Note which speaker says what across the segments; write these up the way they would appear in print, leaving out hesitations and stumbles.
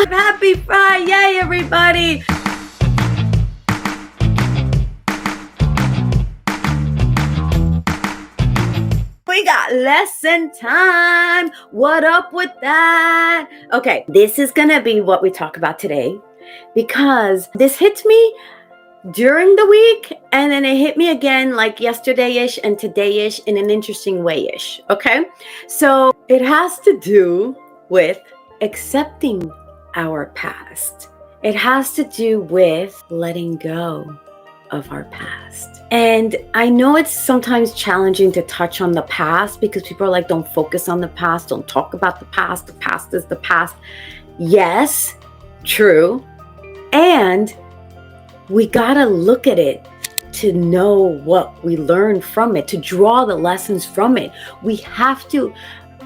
Speaker 1: live. Happy Friday, everybody. We got lesson time. What up with that? Okay, this is gonna be what we talk about today because this hits me during the week and then it hit me again like yesterday-ish and today-ish in an interesting way-ish. Okay, so it has to do with accepting our past. It has to do with letting go of our past. And I know it's sometimes challenging to touch on the past because people are like, don't focus on the past, don't talk about the past is the past. Yes, true. And we gotta look at it to know what we learned from it, to draw the lessons from it. We have to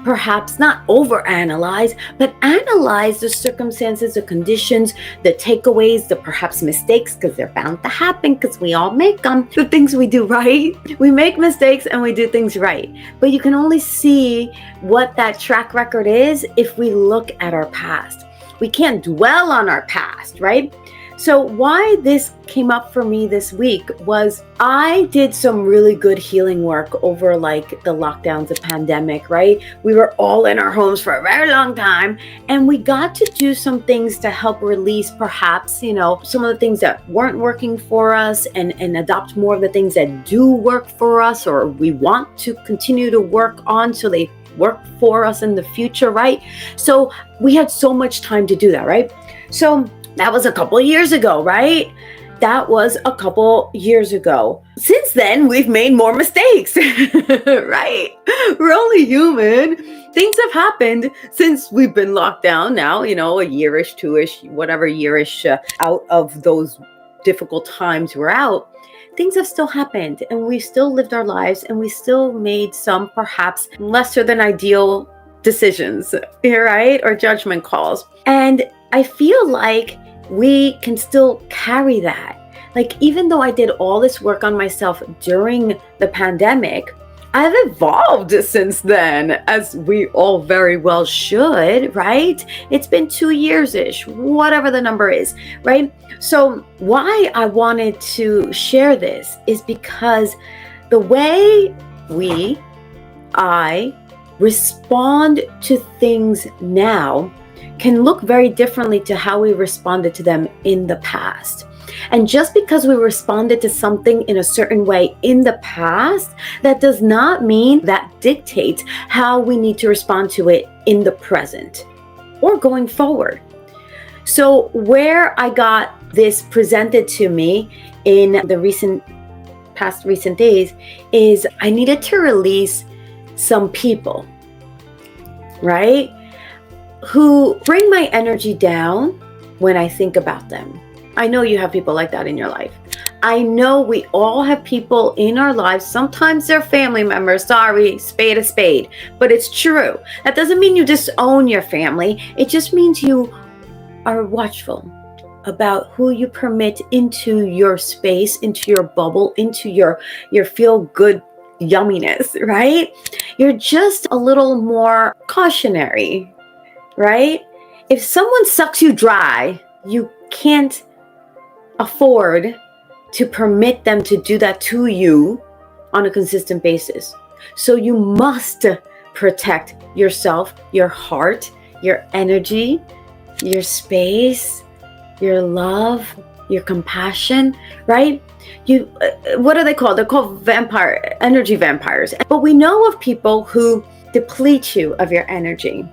Speaker 1: perhaps not overanalyze, but analyze the circumstances, the conditions, the takeaways, the perhaps mistakes, because they're bound to happen because we all make them. The things we do right, we make mistakes and we do things right. But you can only see what that track record is if we look at our past. We can't dwell on our past, right? So why this came up for me this week was I did some really good healing work over like the lockdowns, the pandemic, right? We were all in our homes for a very long time and we got to do some things to help release perhaps, some of the things that weren't working for us and adopt more of the things that do work for us or we want to continue to work on so they work for us in the future, right? So we had so much time to do that, right? So that was a couple of years ago, right? That was a couple years ago. Since then, we've made more mistakes, right? We're only human. Things have happened since we've been locked down now, a year-ish, two-ish, whatever year-ish out of those difficult times we're out. Things have still happened and we still lived our lives and we still made some perhaps lesser than ideal decisions, right? Or judgment calls. And I feel like we can still carry that. Like, even though I did all this work on myself during the pandemic, I've evolved since then, as we all very well should, right? It's been 2 years-ish, whatever the number is, right? So why I wanted to share this is because the way I respond to things now can look very differently to how we responded to them in the past. And just because we responded to something in a certain way in the past, that does not mean that dictates how we need to respond to it in the present or going forward. So where I got this presented to me in the recent days is I needed to release some people, right? Who bring my energy down when I think about them. I know you have people like that in your life. I know we all have people in our lives. Sometimes they're family members. Sorry, spade a spade. But it's true. That doesn't mean you disown your family. It just means you are watchful about who you permit into your space, into your bubble, into your feel-good yumminess, right? You're just a little more cautionary, right? If someone sucks you dry, you can't afford to permit them to do that to you on a consistent basis. So you must protect yourself, your heart, your energy, your space, your love, your compassion, right? What are they called? They're called energy vampires. But we know of people who deplete you of your energy.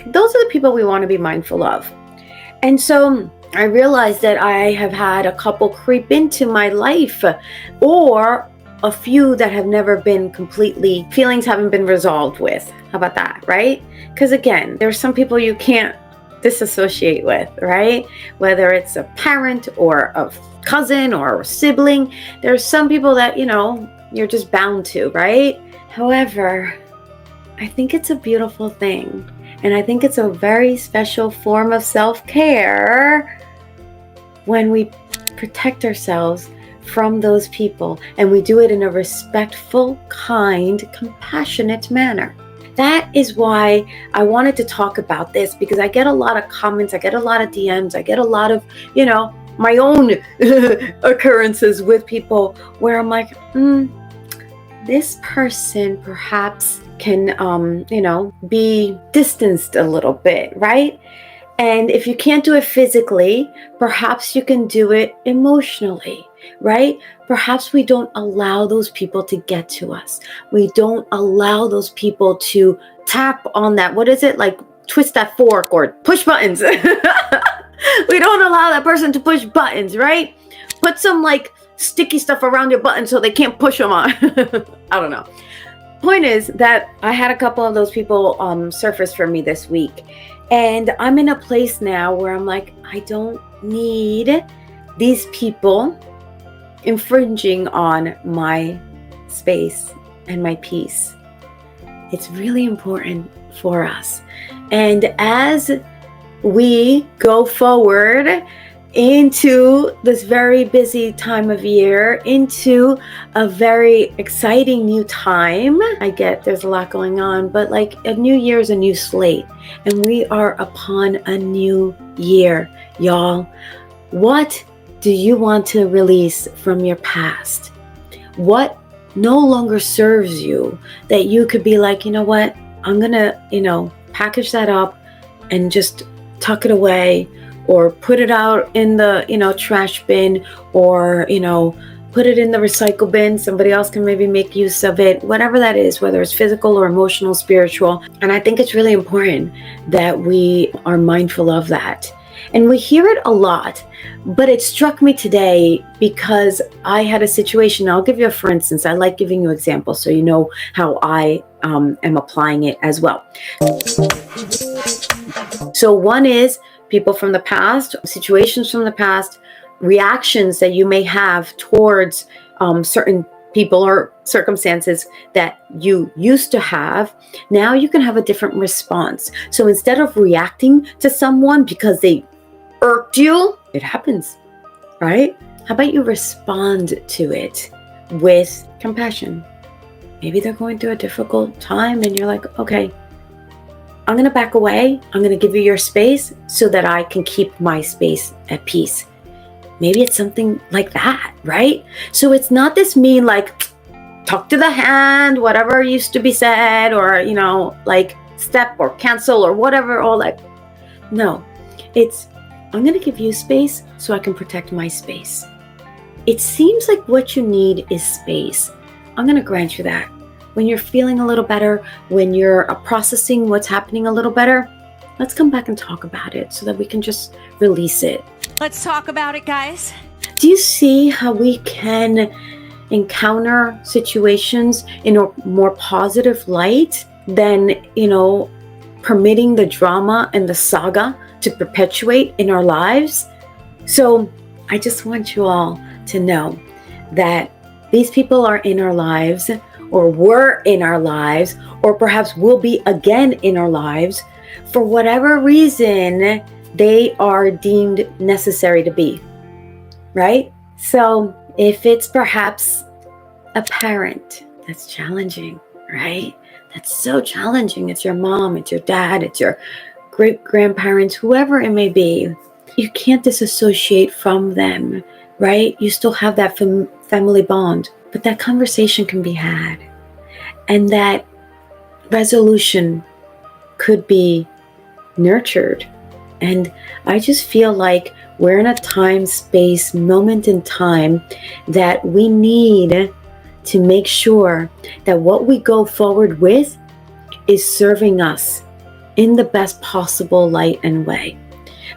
Speaker 1: Those are the people we want to be mindful of. And so I realized that I have had a couple creep into my life, or a few that have never been feelings haven't been resolved with. How about that, right? Because again, there's some people you can't disassociate with, right? Whether it's a parent or a cousin or a sibling, there's some people that, you're just bound to, right? However, I think it's a beautiful thing. And I think it's a very special form of self-care when we protect ourselves from those people and we do it in a respectful, kind, compassionate manner. that is why I wanted to talk about this, because I get a lot of comments, I get a lot of DMs, I get a lot of, my own occurrences with people where I'm like, this person perhaps can, be distanced a little bit, right? And if you can't do it physically, perhaps you can do it emotionally, right? Perhaps we don't allow those people to get to us. We don't allow those people to tap on that, what is it? Like twist that fork or push buttons. We don't allow that person to push buttons, right? Put some like sticky stuff around your buttons so they can't push them on. I don't know. Point is that I had a couple of those people surface for me this week. And I'm in a place now where I'm like, I don't need these people infringing on my space and my peace. It's really important for us. And as we go forward into this very busy time of year, into a very exciting new time. I get there's a lot going on, but like a new year is a new slate, and we are upon a new year, y'all. What do you want to release from your past? What no longer serves you that you could be like, you know what, I'm gonna, package that up and just tuck it away, or put it out in the, trash bin, or, put it in the recycle bin. Somebody else can maybe make use of it, whatever that is, whether it's physical or emotional, spiritual. And I think it's really important that we are mindful of that. And we hear it a lot, but it struck me today because I had a situation. I'll give you a for instance. I like giving you examples so you know how I am applying it as well. So one is people from the past, situations from the past, reactions that you may have towards certain people or circumstances that you used to have. Now you can have a different response. So instead of reacting to someone because they irked you, it happens, right? How about you respond to it with compassion? Maybe they're going through a difficult time and you're like, okay, I'm going to back away. I'm going to give you your space so that I can keep my space at peace. Maybe it's something like that, right? So it's not this mean like talk to the hand, whatever used to be said, or, like step or cancel or whatever, all that. No, it's I'm going to give you space so I can protect my space. It seems like what you need is space. I'm going to grant you that. When you're feeling a little better, when you're processing what's happening a little better, let's come back and talk about it so that we can just release it.
Speaker 2: Let's talk about it, guys.
Speaker 1: Do you see how we can encounter situations in a more positive light than, permitting the drama and the saga to perpetuate in our lives? So I just want you all to know that these people are in our lives, or were in our lives, or perhaps will be again in our lives. For whatever reason, they are deemed necessary to be, right? So if it's perhaps a parent that's challenging, right? That's so challenging. It's your mom, it's your dad, it's your great grandparents, whoever it may be. You can't disassociate from them, right? You still have that family bond. But that conversation can be had, and that resolution could be nurtured. And I just feel like we're in a time, space, moment in time that we need to make sure that what we go forward with is serving us in the best possible light and way.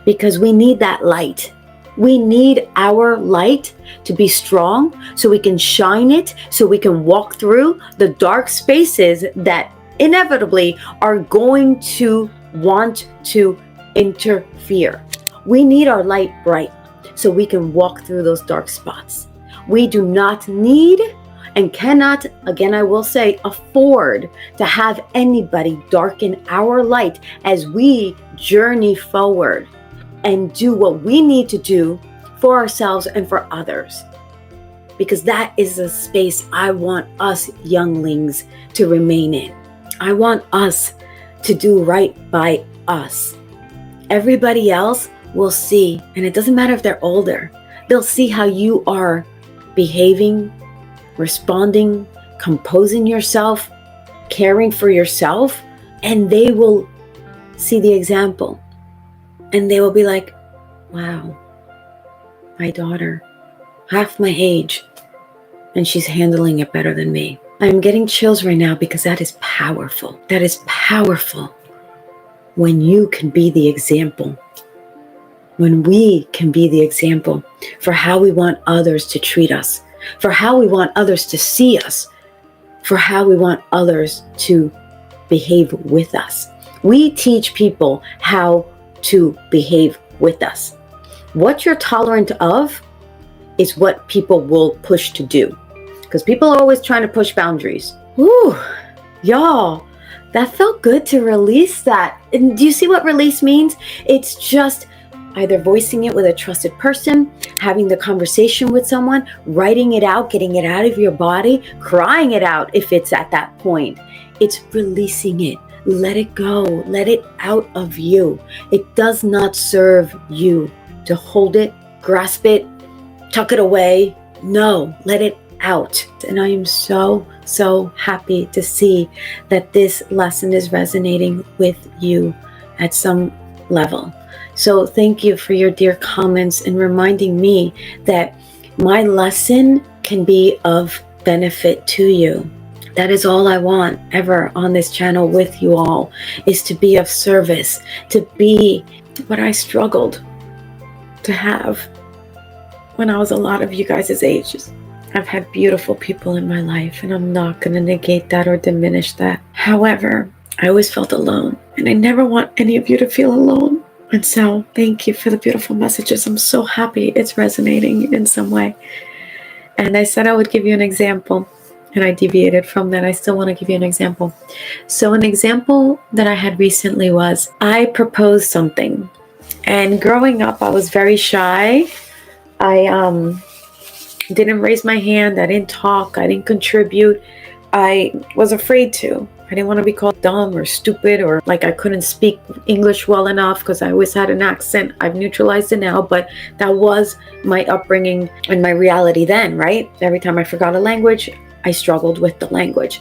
Speaker 1: Because we need that light. We need our light to be strong so we can shine it, so we can walk through the dark spaces that inevitably are going to want to interfere. We need our light bright so we can walk through those dark spots. We do not need and cannot, again, I will say, afford to have anybody darken our light as we journey forward and do what we need to do for ourselves and for others. Because that is a space I want us younglings to remain in. I want us to do right by us. Everybody else will see, and it doesn't matter if they're older, they'll see how you are behaving, responding, composing yourself, caring for yourself, and they will see the example. And they will be like, wow, my daughter, half my age, and she's handling it better than me. I'm getting chills right now because that is powerful. That is powerful when you can be the example. When we can be the example for how we want others to treat us, for how we want others to see us, for how we want others to behave with us. We teach people how to behave with us. What you're tolerant of is what people will push to do. Because people are always trying to push boundaries. Woo, y'all, that felt good to release that. And do you see what release means? It's just either voicing it with a trusted person, having the conversation with someone, writing it out, getting it out of your body, crying it out if it's at that point. It's releasing it. Let it go. Let it out of you. It does not serve you to hold it, grasp it, tuck it away. No, let it out. And I am so happy to see that this lesson is resonating with you at some level. So thank you for your dear comments and reminding me that my lesson can be of benefit to you. That is all I want ever on this channel with you all, is to be of service, to be what I struggled to have when I was a lot of you guys' ages. I've had beautiful people in my life, and I'm not going to negate that or diminish that. However, I always felt alone, and I never want any of you to feel alone. And so thank you for the beautiful messages. I'm so happy it's resonating in some way. And I said I would give you an example, and I deviated from that. I still want to give you an example. So an example that I had recently was I proposed something. And growing up, I was very shy. I didn't raise my hand. I didn't talk. I didn't contribute. I was afraid to. I didn't want to be called dumb or stupid or like I couldn't speak English well enough because I always had an accent. I've neutralized it now, but that was my upbringing and my reality then, right? Every time I forgot a language, I struggled with the language.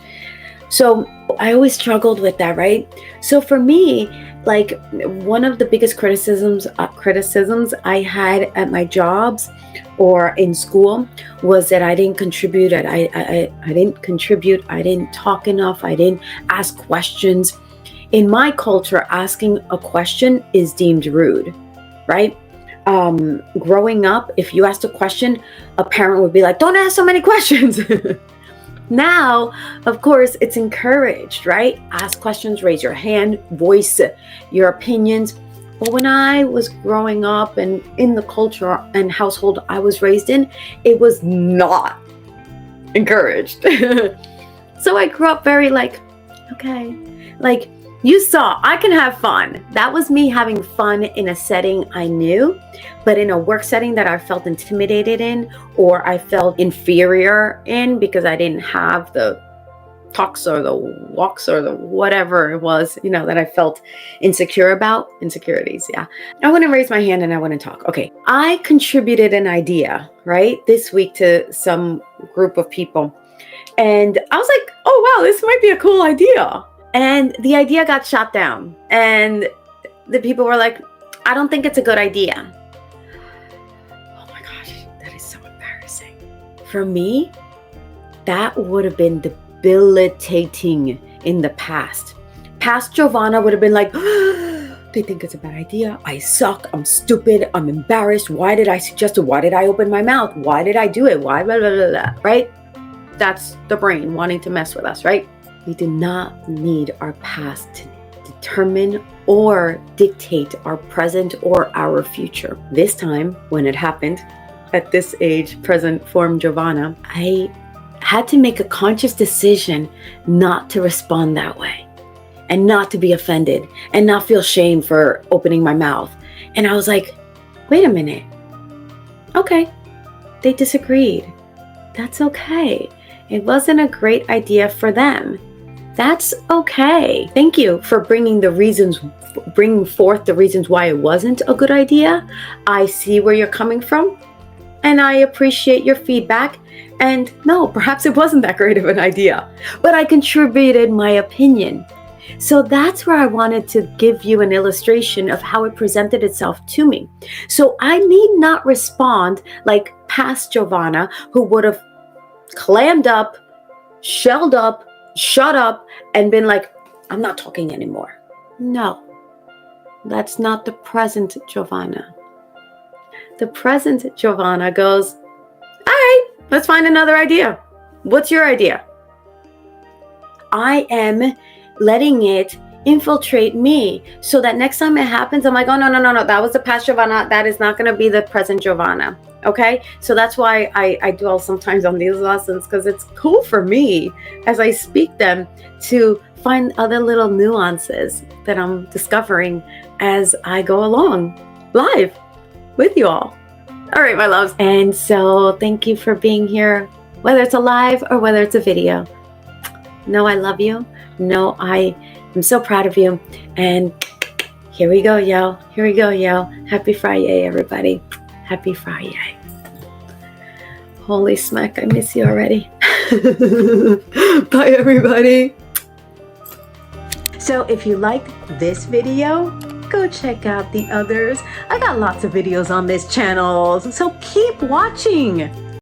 Speaker 1: So I always struggled with that, right? So for me, like one of the biggest criticisms I had at my jobs or in school was that I didn't contribute. I didn't contribute. I didn't talk enough. I didn't ask questions. In my culture, asking a question is deemed rude, right? Growing up, if you asked a question, a parent would be like, "Don't ask so many questions." Now, of course, it's encouraged, right? Ask questions, raise your hand, voice your opinions. But when I was growing up and in the culture and household I was raised in, it was not encouraged. So I grew up very like, okay, like you saw, I can have fun. That was me having fun in a setting I knew, but in a work setting that I felt intimidated in or I felt inferior in because I didn't have the talks or the walks or the whatever it was, you know, that I felt insecure about. Insecurities, yeah. I wouldn't raise my hand and I wouldn't talk. Okay, I contributed an idea, right, this week to some group of people. And I was like, oh, wow, this might be a cool idea. And the idea got shot down. And the people were like, I don't think it's a good idea. Oh my gosh, that is so embarrassing. For me, that would have been debilitating in the past. Past Jovanna would have been like, they think it's a bad idea. I suck. I'm stupid. I'm embarrassed. Why did I suggest it? Why did I open my mouth? Why did I do it? Why, blah, blah, blah, blah, right? That's the brain wanting to mess with us, right? We do not need our past to determine or dictate our present or our future. This time, when it happened, at this age, present form Jovanna, I had to make a conscious decision not to respond that way and not to be offended and not feel shame for opening my mouth. And I was like, wait a minute. Okay, they disagreed. That's okay. It wasn't a great idea for them. That's okay. Thank you for bringing forth the reasons why it wasn't a good idea. I see where you're coming from, and I appreciate your feedback. And no, perhaps it wasn't that great of an idea, but I contributed my opinion. So that's where I wanted to give you an illustration of how it presented itself to me. So I need not respond like past Jovanna, who would have clammed up, shelled up, shut up, and been like, I'm not talking anymore. No, that's not the present Jovanna. The present Jovanna goes, all right, let's find another idea. What's your idea? I am letting it infiltrate me so that next time it happens, I'm like, oh, no. That was the past Jovanna. That is not going to be the present Jovanna. Okay. So that's why I dwell sometimes on these lessons, because it's cool for me as I speak them to find other little nuances that I'm discovering as I go along live with you all. All right, my loves. And so thank you for being here, whether it's a live or whether it's a video. Know I love you. Know I am so proud of you. And here we go, yo. Here we go, yo. Happy Friday, everybody. Happy Friday. Holy smack, I miss you already. Bye, everybody. So if you liked this video, go check out the others. I got lots of videos on this channel, so keep watching.